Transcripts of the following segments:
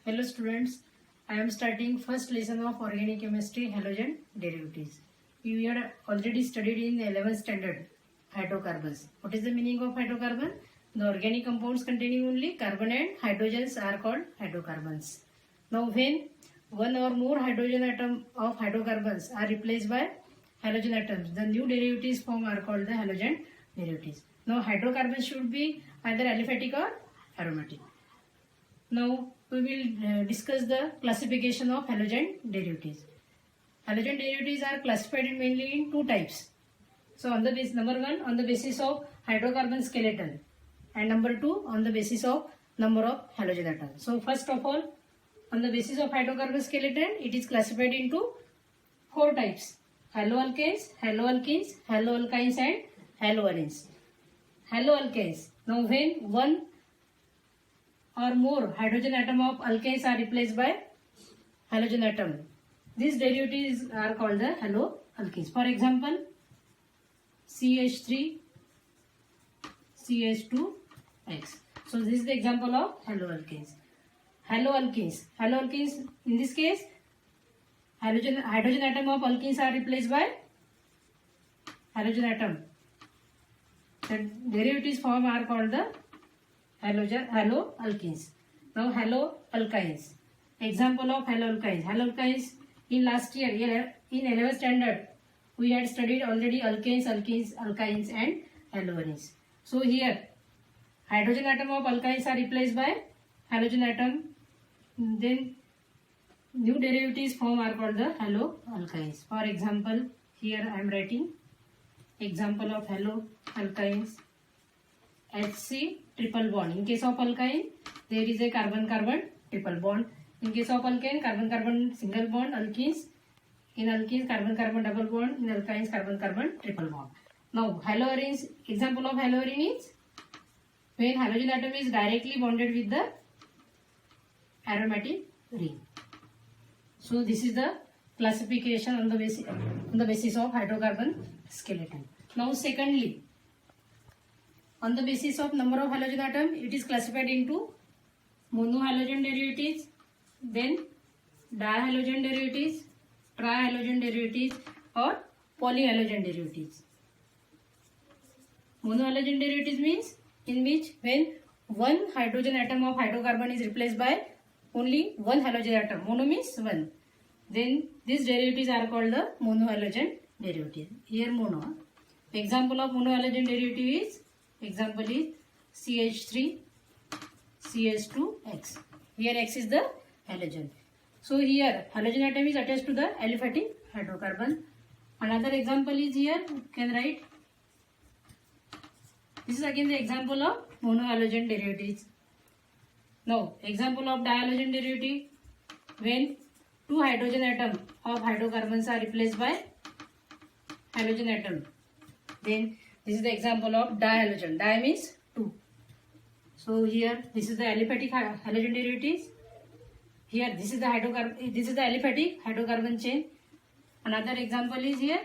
Hello students, I am starting first lesson of organic chemistry halogen derivatives. You had already studied in 11th standard hydrocarbons. What is the meaning of hydrocarbon? The organic compounds containing only carbon and hydrogens are called hydrocarbons. Now when one or more hydrogen atom of hydrocarbons are replaced by halogen atoms, the new derivatives formed are called the halogen derivatives. Now hydrocarbons should be either aliphatic or aromatic. Now we will discuss the classification of halogen derivatives. Halogen derivatives are classified mainly in two types. So on the basis, number one, on the basis of hydrocarbon skeleton, and number two, on the basis of number of halogen atoms. So first of all, on the basis of hydrocarbon skeleton, it is classified into four types: haloalkanes, haloalkenes, haloalkynes, and haloarenes. Haloalkanes. Now when one or more hydrogen atom of alkanes are replaced by halogen atom, these derivatives are called the haloalkenes. For example, CH3, CH2X. So this is the example of haloalkenes. Haloalkenes. Haloalkenes, in this case, hydrogen atom of alkenes are replaced by halogen atom. The derivatives form are called the haloalkenes. Now haloalkynes. Example of haloalkynes. Haloalkynes, in last year in 11th standard we had studied already alkanes, alkenes, alkynes and haloarenes. So here hydrogen atom of alkynes are replaced by halogen atom. Then new derivatives form are called the haloalkynes. For example, here I am writing example of haloalkynes. HC triple bond. In case of alkyne, there is a carbon-carbon triple bond. In case of alkane, carbon-carbon single bond. Alkenes, in alkenes, carbon-carbon double bond. In alkynes, carbon-carbon triple bond. Now, haloarenes. Example of haloarene is when halogen atom is directly bonded with the aromatic ring. So, this is the classification on the basis of hydrocarbon skeleton. Now, secondly, on the basis of number of halogen atom, it is classified into monohalogen derivatives, then dihalogen derivatives, trihalogen derivatives or polyhalogen derivatives. Monohalogen derivatives means in which when one hydrogen atom of hydrocarbon is replaced by only one halogen atom. Mono means one. Then these derivatives are called the monohalogen derivative. Here mono. Example of monohalogen derivative is CH3, CH2X. Here X is the halogen. So here halogen atom is attached to the aliphatic hydrocarbon. Another example is here, you can write. This is again the example of monohalogen derivatives. Now example of dihalogen derivative, when two hydrogen atom of hydrocarbons are replaced by halogen atom, then this is the example of dihalogen. Di means two. So here this is the aliphatic halogen derivatives. Here this is the hydrocarbon. This is the aliphatic hydrocarbon chain. Another example is here.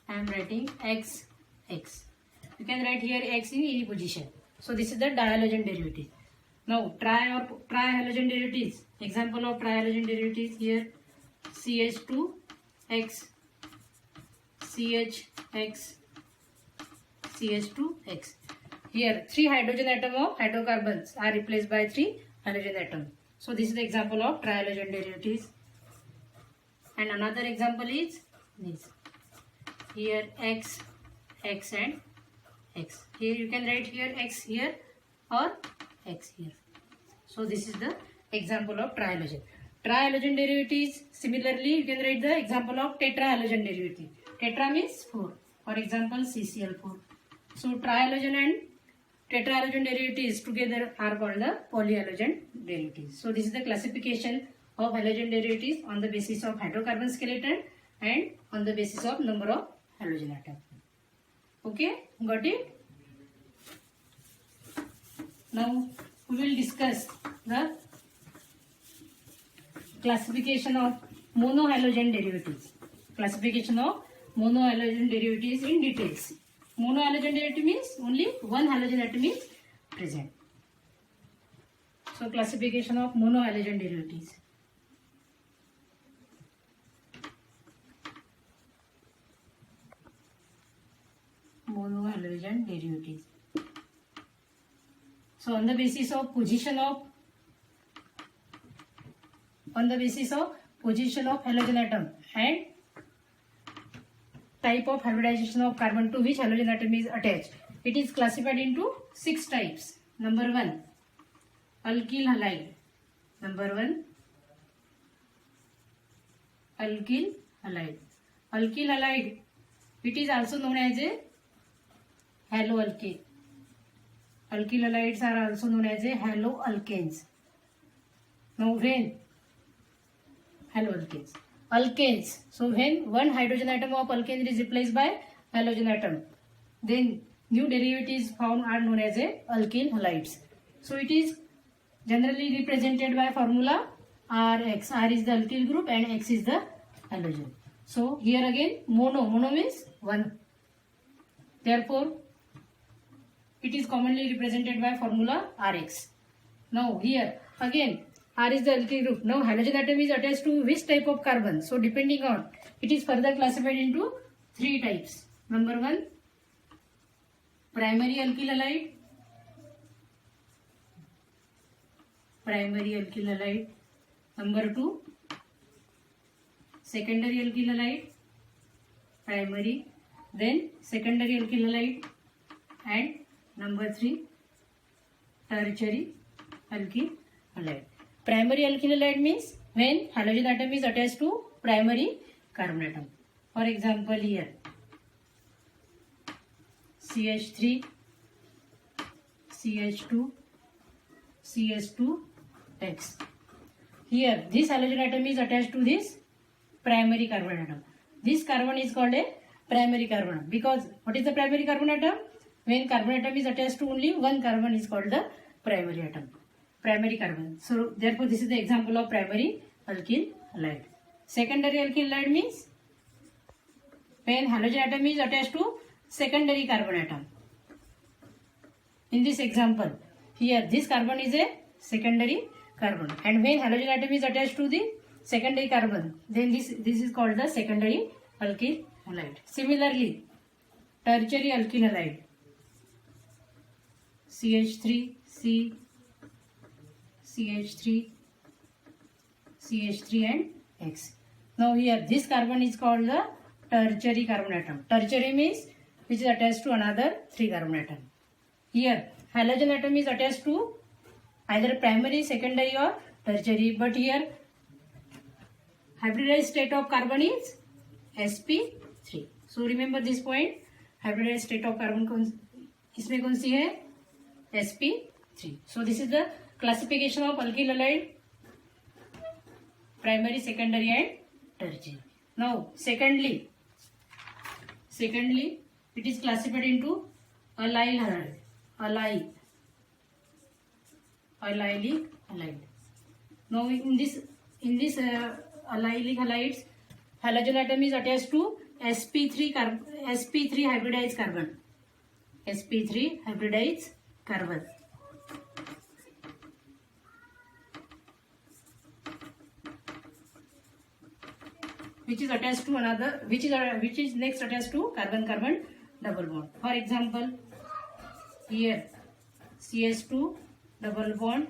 I am writing X. You can write here X in any position. So this is the dihalogen derivative. Now trihalogen derivatives. Example of trihalogen derivatives here. CH2X, CHX, CH2X. Here three hydrogen atom of hydrocarbons are replaced by three halogen atom. So this is the example of trihalogen derivatives. And another example is this. Here X and X. Here you can write here X here or X here. So this is the example of trihalogen. Trihalogen derivatives, similarly you can write the example of tetrahalogen derivative. Tetra means 4. For example, CCl4. So trihalogen and tetrahalogen derivatives together are called the polyhalogen derivatives. So this is the classification of halogen derivatives on the basis of hydrocarbon skeleton and on the basis of number of halogen atom. Okay, got it? Now we will discuss the classification of monohalogen derivatives. Classification of monohalogen derivatives in details. Monohalogen derivative means only one halogen atom is present. So classification of monohalogen derivatives. Monohalogen derivatives. So on the basis of position of halogen atom and type of hybridization of carbon to which halogen atom is attached, it is classified into 6 types. Number 1, alkyl halide. Number 1, alkyl halide. Alkyl halide, it is also known as a haloalkane. Alkyl halides are also known as a haloalkanes. Now when haloalkanes, alkanes, so when one hydrogen atom of alkane is replaced by halogen atom, then new derivatives found are known as a alkyl halides. So it is generally represented by formula Rx. R is the alkyl group and X is the halogen. So here again mono means one. Therefore it is commonly represented by formula Rx. Now here again R is the alkyl group. Now halogen atom is attached to which type of carbon? So depending on, it is further classified into 3 types. Number 1, primary alkyl halide. Primary alkyl halide. Number 2, secondary alkyl halide. Primary, then secondary alkyl halide, and number 3, tertiary alkyl halide. Primary alkyl halide means when halogen atom is attached to primary carbon atom. For example here CH3, CH2, CH2X. Here this halogen atom is attached to this primary carbon atom. This carbon is called a primary carbon atom, because what is the primary carbon atom? When carbon atom is attached to only one carbon is called the primary atom. Primary carbon. So therefore this is the example of primary alkyl halide. Secondary alkyl halide means when halogen atom is attached to secondary carbon atom. In this example, here this carbon is a secondary carbon, and when halogen atom is attached to the secondary carbon, then this is called the secondary alkyl halide. Similarly, tertiary alkyl halide, CH3, C, CH3, CH3 and X. Now here this carbon is called the tertiary carbon atom. Tertiary means which is attached to another 3 carbon atom. Here halogen atom is attached to either primary, secondary or tertiary, but here hybridized state of carbon is sp3. So remember this point, hybridized state of carbon इसमें कौन सी है? sp3. So this is the classification of alkyl halide, primary, secondary and tertiary. Now secondly it is classified into allyl halide. Allylic halide. Now in this allylic halides, halogen atom is attached to sp3 hybridized carbon. sp3 hybridized carbon. Which is attached to another, which is next attached to carbon-carbon double bond. For example, here CH2 double bond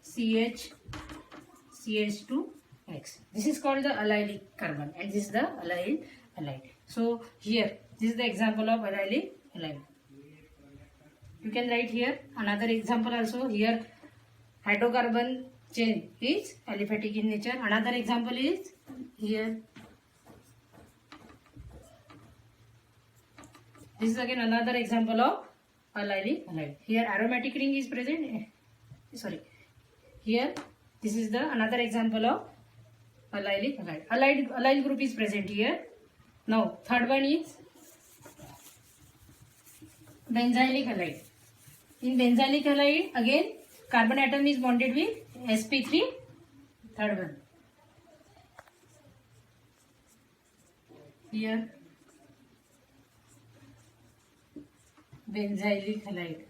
CH2X. This is called the allylic carbon, and this is the allyl halide. So here this is the example of allylic halide. You can write here another example also. Here hydrocarbon chain is aliphatic in nature. Another example is here. This is again another example of allylic halide. Here aromatic ring is present. Here this is the another example of allylic halide. Allyl group is present here. Now third one is benzylic halide. In benzylic halide again carbon atom is bonded with sp3. Third one. Here benzylic halide.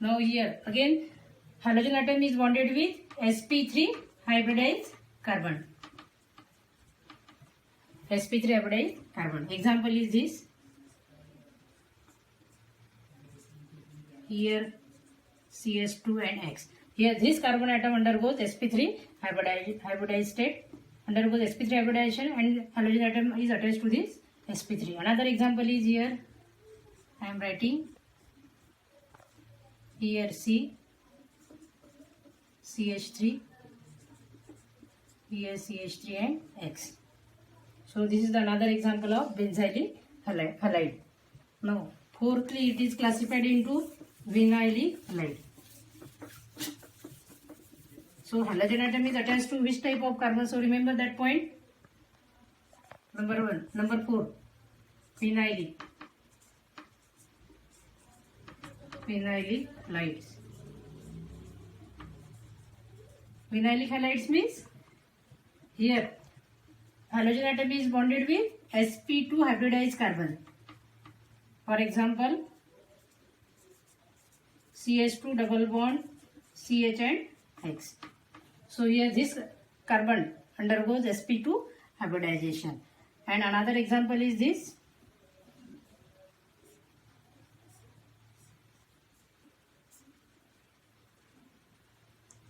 Now here again halogen atom is bonded with sp3 hybridized carbon. sp3 hybridized carbon. Example is this. Here CS2 and X. Here this carbon atom undergoes sp3 hybridized state, undergoes sp3 hybridization, and halogen atom is attached to this sp3. Another example is here. I am writing here CH3, here CH3 and X. So this is another example of benzyl halide. Now fourthly, it is classified into vinyl halide. So halogen atom is attached to which type of carbon? So remember that point. Number 1, number 4, vinyl halides. Vinyl halides means here halogen atom is bonded with sp2 hybridized carbon. For example, CH2 double bond CH and X. So here this carbon undergoes sp2 hybridization. And another example is this.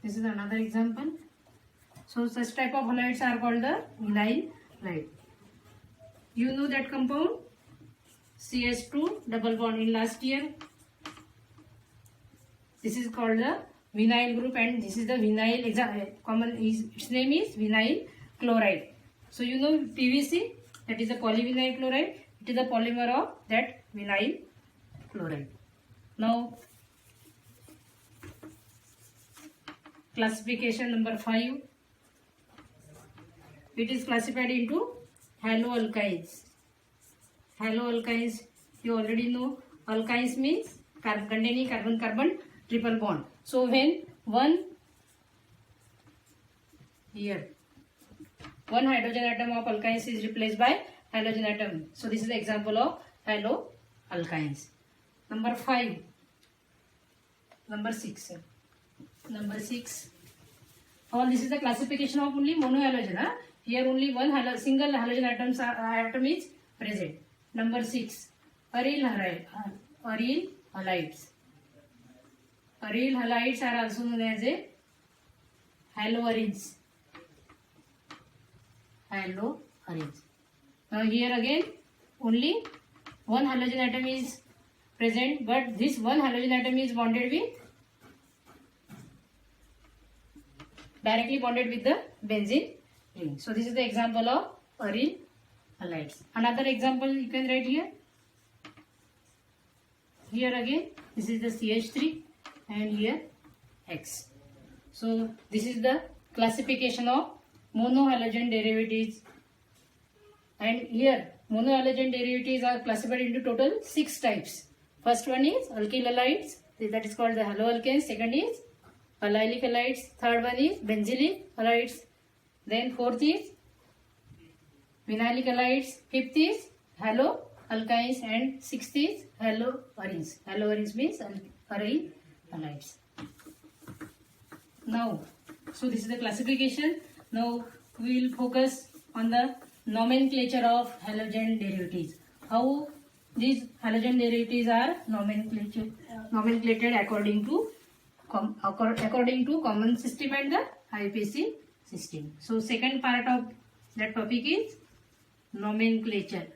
This is another example. So such type of halides are called the vinyl halide. You know that compound CH2 double bond in last year. This is called the vinyl group, and this is the vinyl common its name is vinyl chloride. So you know PVC, that is a polyvinyl chloride. It is a polymer of that vinyl chloride. Now classification number 5. It is classified into haloalkynes. Haloalkynes, you already know. Alkynes means containing carbon-carbon triple bond. So when one hydrogen atom of alkynes is replaced by halogen atom. So this is the example of haloalkynes. Number 6. All this is the classification of only monohalogen. Here only one single halogen atom is present. Number 6, aryl halides. Aryl halides are also known as a haloarenes. Now here again only one halogen atom is present, but this one halogen atom is directly bonded with the benzene ring. So this is the example of aryl halides. Another example you can write here. Here again this is the CH3 and here X. So this is the classification of monohalogen derivatives, and here monohalogen derivatives are classified into total 6 types. First one is alkyl halides, that is called the haloalkanes. Second is allylic halides. Third one is benzylic halides. Then fourth is vinylic halides. Fifth is haloalkynes, and sixth is haloarenes. Haloarenes means aryl halides. Now, so this is the classification. Now we will focus on the nomenclature of halogen derivatives. How these halogen derivatives are nomenclated according to common system and the IUPAC system. So second part of that topic is nomenclature.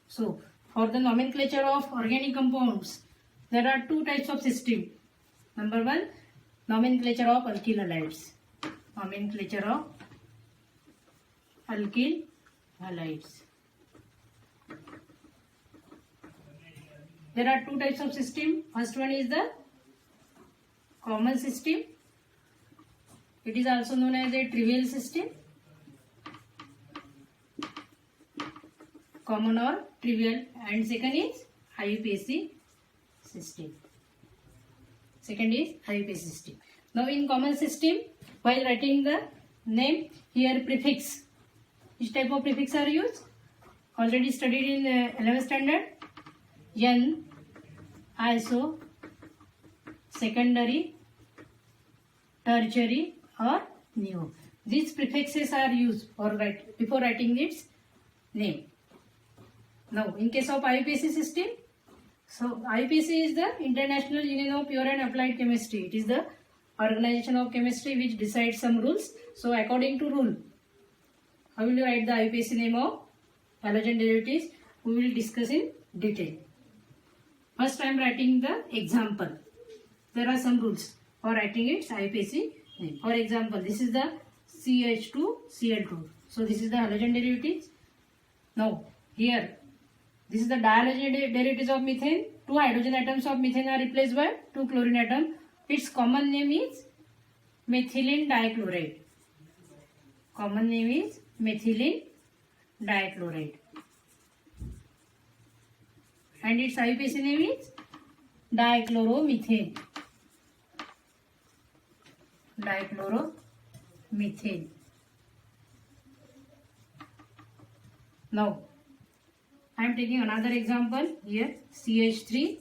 So for the nomenclature of organic compounds, there are 2 types of system. Number 1, nomenclature of alkyl halides. There are 2 types of system. First one is the common system. It is also known as a trivial system. Common or trivial. And second is IUPAC system. Now in common system, while writing the name, here prefix. Which type of prefix are used? Already studied in 11th standard. N, iso, secondary, tertiary or neo. These prefixes are used before writing its name. Now, in case of IUPAC system, so IUPAC is the International Union of Pure and Applied Chemistry. It is the organization of chemistry which decides some rules. So, according to rule, how will you write the IUPAC name of halogen derivatives? We will discuss in detail. First, I am writing the example. There are some rules for writing its IUPAC name. For example, this is the CH2Cl2. So, this is the halogen derivatives. Now, here, this is the dihalogen derivatives of methane. 2 hydrogen atoms of methane are replaced by 2 chlorine atoms. Its common name is methylene dichloride. Common name is methylene dichloride. And its IUPAC name is dichloromethane. Dichloromethane. Now, I am taking another example here, CH3,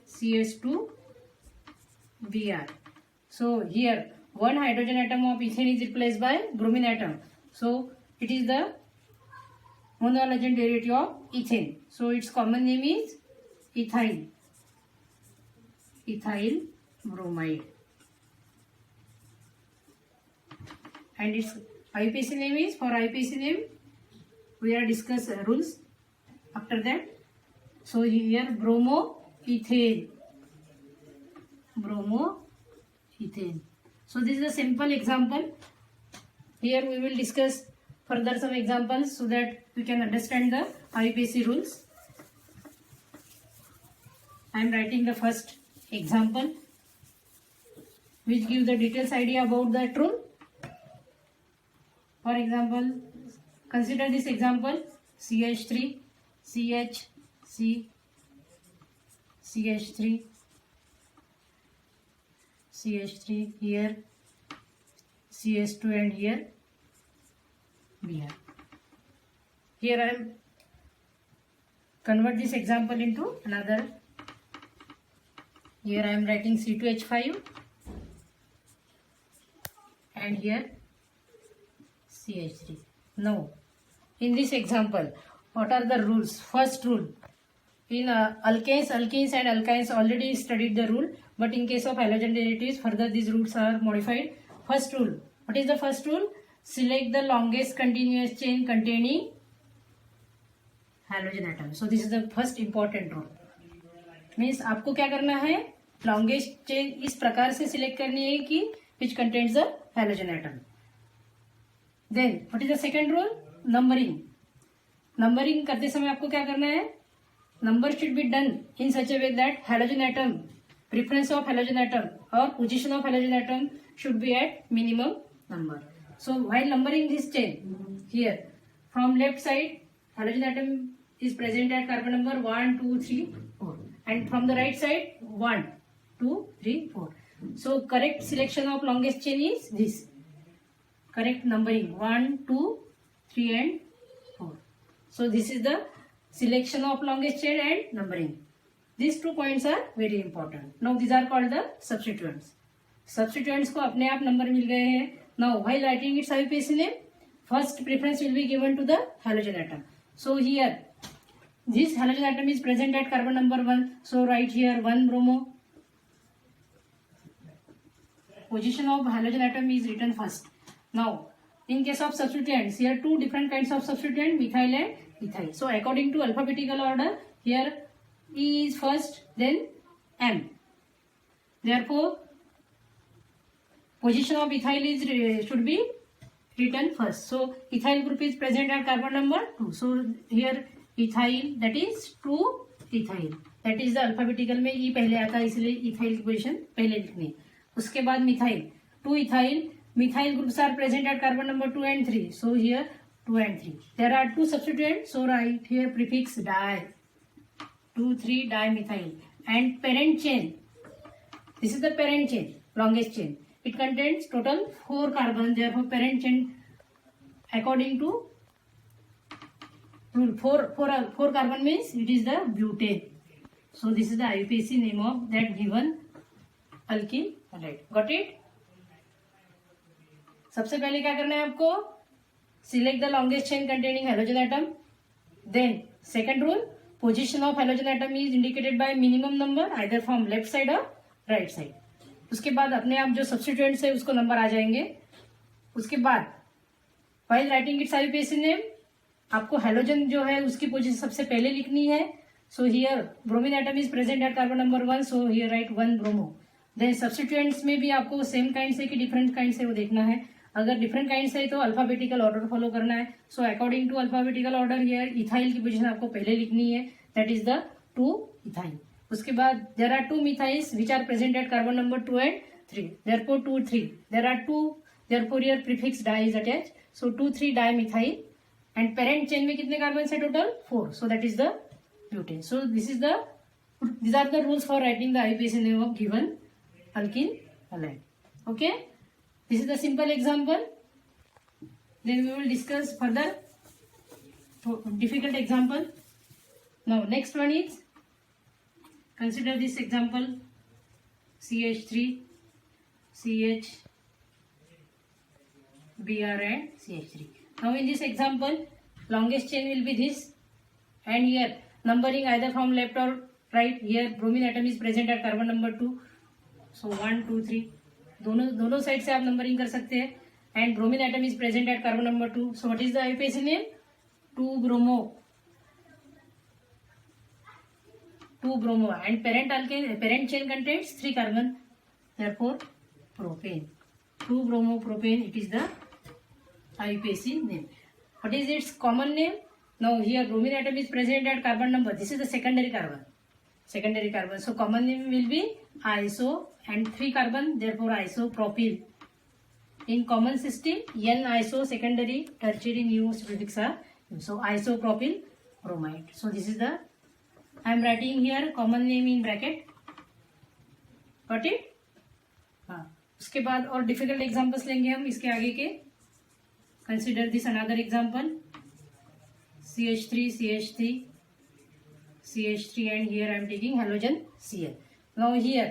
CH2, Br. So, here one hydrogen atom of ethane is replaced by bromine atom. So, it is the monohalogen derivative of ethane. So, its common name is ethyl. Ethyl bromide. And its IUPAC name is, for IUPAC name, we are discuss rules after that. So, here bromoethane. Bromoethane. So, this is a simple example. Here we will discuss further some examples so that we can understand the IUPAC rules. I am writing the first example which gives the details idea about that rule. For example, consider this example, CH3, CH3, CH3, here CH2 and here Br. Here I am convert this example into another. Here I am writing C2H5 and here CH3. Now, in this example, what are the rules? First rule, in alkanes and alkynes already studied the rule, but in case of halogen derivatives, further these rules are modified. First rule, what is the first rule? Select the longest continuous chain containing halogen atom. So this is the first important rule. Means आपको क्या करना है? Longest chain इस प्रकार से select करनी है कि which contains the halogen atom. Then what is the second rule? Numbering. Numbering करते समय आपको क्या करना है? Number should be done in such a way that halogen atom, preference of halogen atom or position of halogen atom should be at minimum number. So while numbering this chain, here from left side halogen atom is present at carbon number 1, 2, 3, 4, and from the right side 1, 2, 3, 4. So correct selection of longest chain is this. Correct numbering 1, 2, 3 and 4. So this is the selection of longest chain and numbering. These 2 points are very important. Now these are called the substituents. Substituents को अपने आप number मिल गए हैं. Now while writing its IUPAC name, first preference will be given to the halogen atom. So here this halogen atom is present at carbon number 1. So write here 1 bromo. Position of halogen atom is written first. Now in case of substituents, here 2 different kinds of substituent, methyl and ethyl. So according to alphabetical order, here E is first, then M. Therefore, position of ethyl is should be written first. So ethyl group is present at carbon number 2. So here ethyl, that is 2 ethyl. That is the alphabetical में E पहले आता है, इसलिए ethyl की position पहले लिखनी. उसके बाद methyl, 2 ethyl. Methyl groups are present at carbon number 2 and 3. So here 2 and 3. There are 2 substituents. So write here prefix di. 2, 3 dimethyl. And parent chain. This is the parent chain, longest chain. It contains total 4 carbons. Therefore parent chain according to rule 4 carbon means it is the butane. So this is the IUPAC name of that given alkyl halide. Got it? सबसे पहले क्या करना है आपको? Select the longest chain containing halogen atom. Then second rule, position of halogen atom is indicated by minimum number either from left side or right side. उसके बाद अपने आप जो सब्स्टिट्यूएंट्स है उसको नंबर आ जाएंगे. उसके बाद while writing its IUPAC name आपको हेलोजन जो है उसकी पोजीशन सबसे पहले लिखनी है. So here bromine atom is present at carbon number 1, so here write 1 bromo. Then substituents में भी आपको सेम काइंड से कि डिफरेंट काइंड से वो देखना है. अगर डिफरेंट काइंड से तो अल्फाबेटिकल ऑर्डर फॉलो करना है. So according to alphabetical order here ethyl की पोजीशन आपको पहले लिखनी है, दैट इज द 2 इथाइल. उसके बाद there are 2 methyls which are present at carbon number 2 and 3, therefore 2 3. There are 2, therefore here prefix di is attached, so 2 3 dimethyl. And parent chain में कितने carbon है total? 4, so that is the butane. सो these are the rules for writing the IUPAC name of given alkyl halide. Okay, this is the simple example. Then we will discuss further difficult example. Now next one is, consider this example CH3 CH Br and CH3. Now in this example longest chain will be this, and here numbering either from left or right. Here bromine atom is present at carbon number 2, so 1 2 3 दोनों side से आप numbering कर सकते हैं. And bromine atom is present at carbon number 2, so what is the IUPAC name? 2 bromo. And parent chain contains 3 carbon, therefore propane. 2 bromo propane, it is the IUPAC name. What is its common name? Now here bromine atom is present at carbon number, this is the secondary carbon, so common name will be iso, and 3 carbon, therefore isopropyl. In common system n iso, secondary, tertiary, new prefix are used, so isopropyl bromide. So this is the, I am writing here common name in bracket. Got it? हाँ, उसके बाद और difficult examples लेंगे हम इसके आगे के. Consider this another example CH3 CH3 CH3, and here I am taking halogen Cl. Now here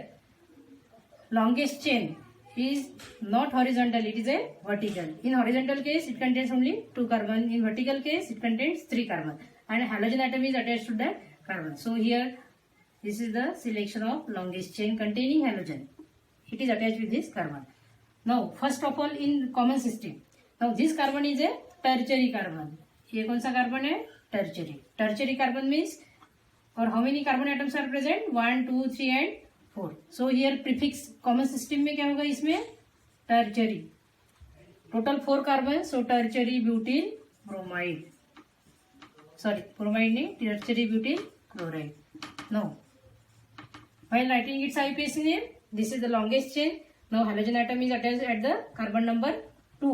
longest chain is not horizontal, it is a vertical. In horizontal case it contains only 2 carbon, in vertical case it contains 3 carbon, and halogen atom is attached to that carbon. So here this is the selection of longest chain containing halogen, it is attached with this carbon. Now first of all in common system, now this carbon is a tertiary carbon. ये कौन सा carbon है? Tertiary carbon means, और how many carbon atoms are present? 1 2 3 and 4. So here prefix common system में क्या होगा? इसमें tertiary, total 4 carbon, so tertiary butyl bromide, sorry bromide नहीं, tertiary butyl chloride. No while writing its IUPAC name, this is the longest chain. Now halogen atom is attached at the carbon number 2,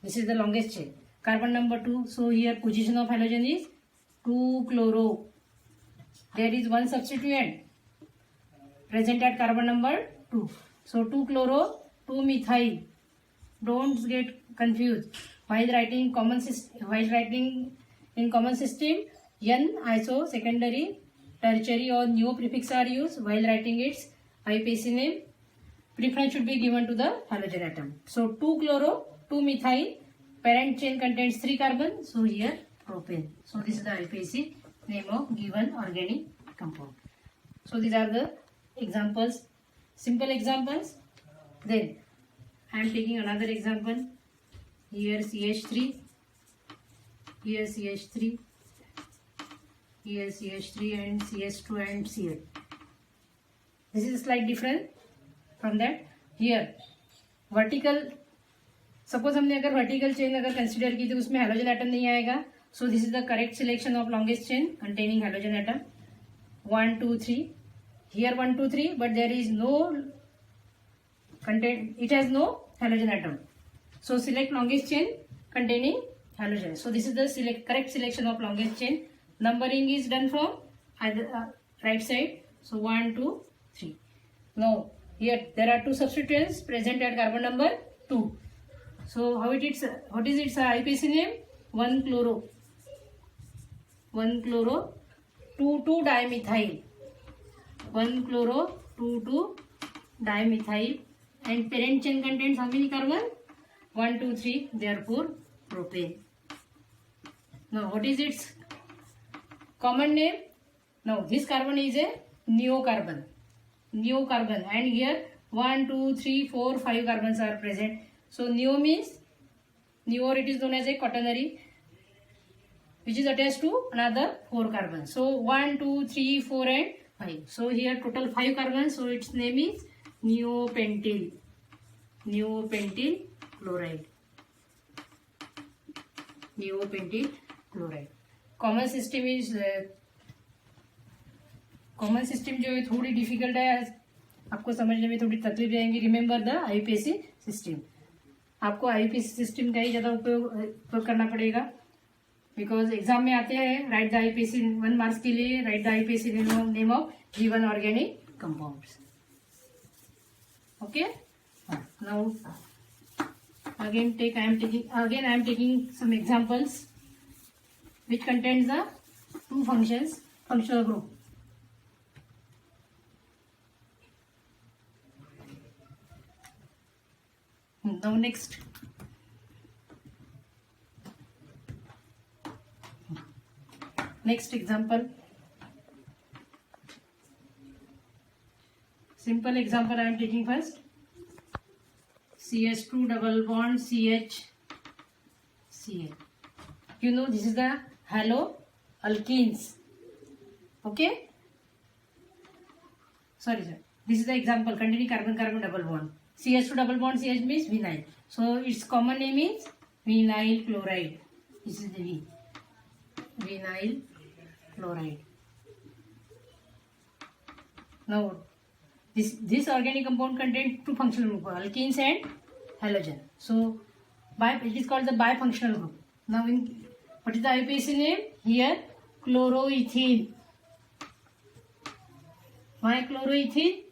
this is the longest chain, carbon number 2. So here position of halogen is 2 chloro. There is one substituent present at carbon number 2, so 2 chloro 2 methyl. Don't get confused while writing in common system. N iso, secondary, tertiary or neo prefix are used while writing its IUPAC name. Preference should be given to the halogen atom. So 2 chloro 2 methyl, parent chain contains 3 carbon, so here propane. So this is the IUPAC name of given organic compound. So these are the examples, simple examples. Then I am taking another example. Here CH3, here CH3, here CH3 and CH2 and Cl. This is slight different from that. Here vertical, suppose हमने अगर vertical chain अगर consider की तो उसमें halogen atom नहीं आएगा. So this is the correct selection of longest chain containing halogen atom 1 2 3. Here 1 2 3, but there is no content, it has no halogen atom. So select longest chain containing halogen. So this is the correct selection of longest chain. Numbering is done from either right side. So 1 2 3. Now here there are 2 substituents present at carbon number 2. So what is its IUPAC name? 1 chloro 2 2 dimethyl. 1 chloro, 2 dimethyl, and parent chain contains how many carbon? 1, 2, 3, therefore propane. Now what is its common name? Now this carbon is a neocarbon, and here 1, 2, 3, 4, 5 carbons are present. So neo means, neo, it is known as a quaternary, which is attached to another 4 carbons. So 1, 2, 3, 4 and 5. So here total 5 carbons. So its name is neopentyl chloride. Neopentyl chloride. Common system जो है थोड़ी difficult है, आपको समझने में थोड़ी तकलीफ जाएंगी. Remember the IUPAC system. आपको आईपीएसी सिस्टम का ही ज़्यादा उपयोग करना पड़ेगा, बिकॉज एग्जाम में आते हैं. राइट द आईपीएसी 1 मार्क्स के लिए. Right the IUPAC name of given organic compounds. Okay. Now again I am taking some examples which contains the two functional group. Now next example, simple example I am taking first. CH2 double bond CH Cl. You know this is the haloalkenes. Okay. Sorry sir. This is the example containing carbon-carbon double bond. CH2 double bond CH means vinyl. So its common name is vinyl chloride. This is the V. Vinyl chloride. Now this organic compound contains two functional groups, alkenes and halogen. So it is called the bifunctional group. Now what is the IUPAC name? Here chloroethene. Why chloroethene?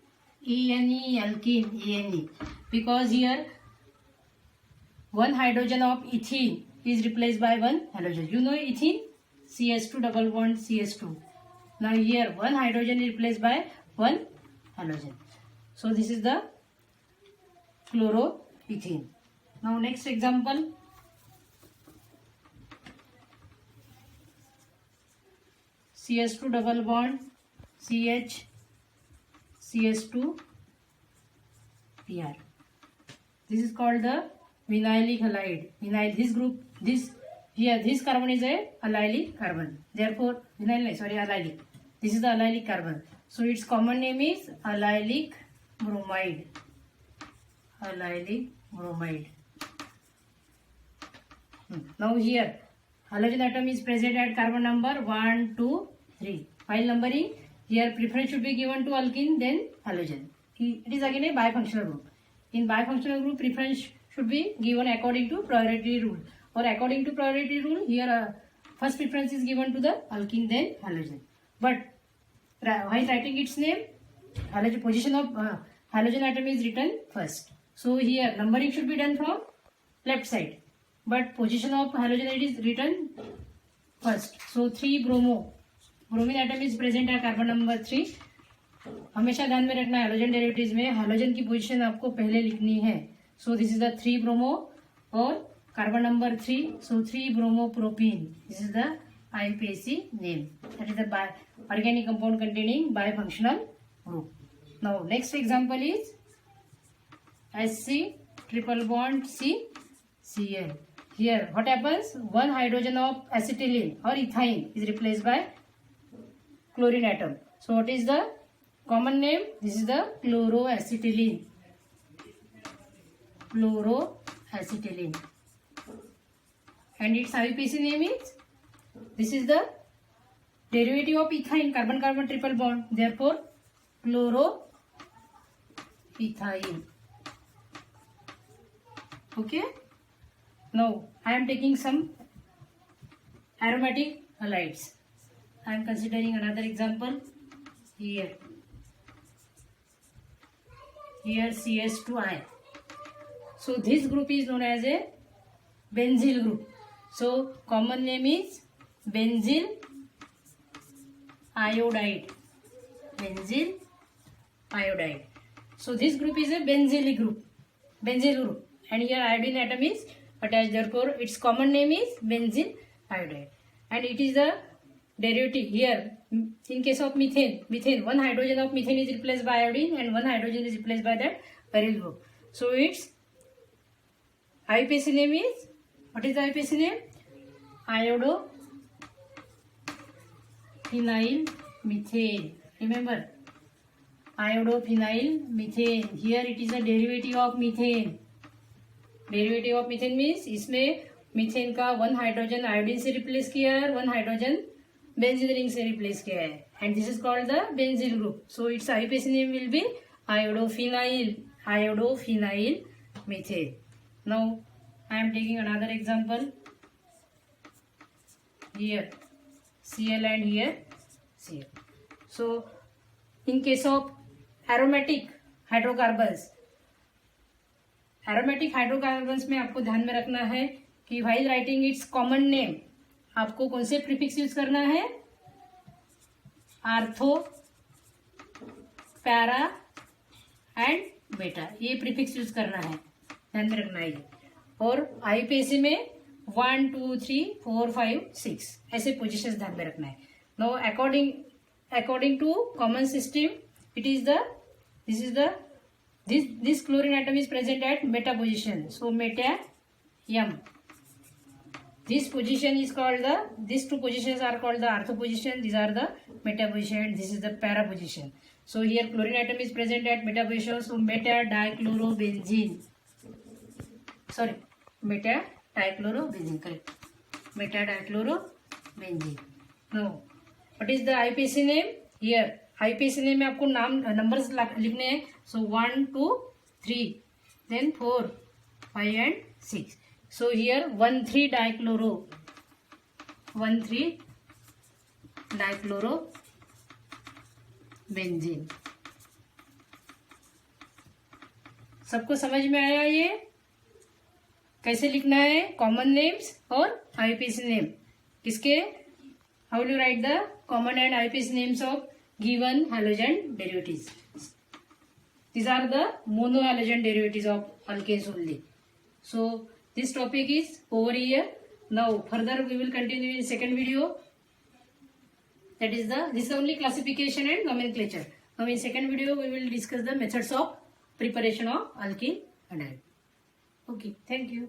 ENE, alkene, ENE. Because here one hydrogen of ethene is replaced by one halogen. You know ethene? CH2 double bond CH2. Now here one hydrogen is replaced by one halogen. So this is the chloroethene. Now next example. CH2 double bond CH CH2 Pr. This is called the vinylic halide. This carbon is a allylic carbon. Therefore allylic. This is the allylic carbon. So its common name is allylic bromide. Now here halogen atom is present at carbon number 1, 2, 3. While numbering, here preference should be given to alkene, then halogen. It is again a bifunctional group. In bifunctional group, preference should be given according to priority rule. Or according to priority rule, here first preference is given to the alkene, then halogen. But while writing its name, position of halogen atom is written first. So here numbering should be done from left side, but position of halogen atom is written first. So 3 bromine atom is present at carbon number 3. हमेशा ध्यान में रखना है hydrogen derivatives में hydrogen की position आपको पहले लिखनी है. So this is the 3 bromo और carbon number 3. So 3 bromo propene. This is the IUPAC name. That is the organic compound containing bifunctional group. Now next example is Sc triple bond CCl. Here what happens? One hydrogen of acetylene or ethane is replaced by chlorine atom. So what is the common name? This is the chloroacetylene. And its IUPAC name is, this is the derivative of ethane, carbon-carbon triple bond. Therefore, chloroethane. Okay. Now, I am taking some aromatic halides. I am considering another example here. Here CH2I. So this group is known as a benzyl group. So common name is benzyl iodide. Benzyl iodide. So this group is a benzyl group, and here iodine atom is attached. Therefore, its common name is benzyl iodide, and it is the derivative here. In case of methane, one hydrogen of methane is replaced by iodine, and one hydrogen is replaced by that aryl group. So its IUPAC name is, what is the IUPAC name? Iodophenyl methane. Remember, iodophenyl methane. Here it is a derivative of methane. Derivative of methane means इसमें methane का one hydrogen iodine से replace किया है, one hydrogen benzene ring से replace किया है, and this is called the benzene group. So it's IUPAC name will be iodophenyl methane. Now I am taking another example. Here Cl and here Cl. So in case of aromatic hydrocarbons में आपको ध्यान में रखना है कि while writing its common name आपको कौन से प्रीफिक्स यूज करना है? आर्थो, पैरा एंड बेटा, ये प्रीफिक्स यूज करना है, ध्यान में रखना है ये. और IUPAC में 1 2 3 4 5 6 ऐसे पोजिशन ध्यान में रखना है. No according to common system it is this chlorine atom is present at meta position. So meta M. This position is called these two positions are called the ortho position. These are the meta position. This is the para position. So here chlorine atom is present at meta position. So meta dichlorobenzene. Correct. Meta dichlorobenzene. Now, what is the IUPAC name? Here IUPAC name में आपको numbers लिखने हैं. So 1 2 3 then 4 5 and 6. So here 1,3-dichlorobenzene. सबको समझ में आया ये कैसे लिखना है? कॉमन नेम्स और IUPAC नेम किसके? How will you right the common and IUPAC names of given halogen derivatives? These are the monohalogen derivatives of alkanes only. So this topic is over here. Now further we will continue in second video. That is this is only classification and nomenclature. Now in second video we will discuss the methods of preparation of alkene anhydride. Okay, thank you.